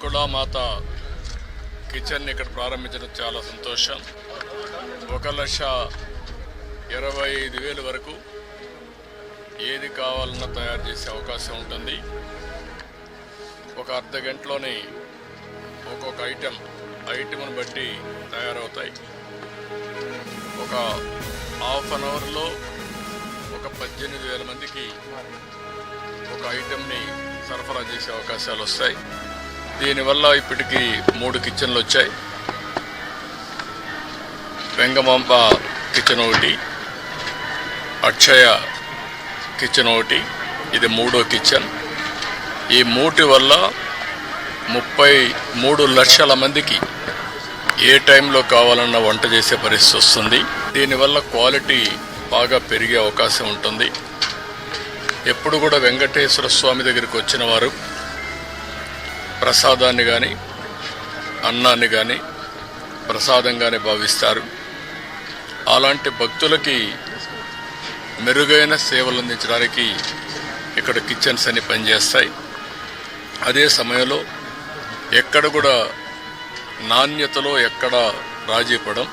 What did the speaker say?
బకుళామాత kitchen ఇక్కడ ప్రారంభించడం చాలా సంతోషం. 1,25,000 వరకు ఏది కావాలన్నా తయారు చేసే అవకాశం ఉంటుంది. ఒక అర్ధ గంటలోనే ఒక్కొక్క ఐటెంను బట్టి తయారవుతాయి. ఒక హాఫ్ అన్ అవర్లో ఒక 18,000 మందికి ఒక ఐటెంని సరఫరా చేసే అవకాశాలు వస్తాయి. దీనివల్ల ఇప్పటికీ 3 కిచెన్లు వచ్చాయి. వెంగమాంబ కిచెన్ ఒకటి, అక్షయ కిచెన్ ఒకటి, ఇది 3వ కిచెన్. ఈ 3 వల్ల 33 లక్షల మందికి ఏ టైంలో కావాలన్నా వంట చేసే పరిస్థితి వస్తుంది. దీనివల్ల క్వాలిటీ బాగా పెరిగే అవకాశం ఉంటుంది. ఎప్పుడు కూడా వెంకటేశ్వర స్వామి దగ్గరికి వచ్చిన వారు ప్రసాదాన్ని కానీ అన్నాన్ని కానీ ప్రసాదంగానే భావిస్తారు. అలాంటి భక్తులకి మెరుగైన సేవలు అందించడానికి ఇక్కడ కిచెన్స్ అన్ని పనిచేస్తాయి. అదే సమయంలో ఎక్కడ కూడా నాణ్యతలో ఎక్కడ రాజీ పడం.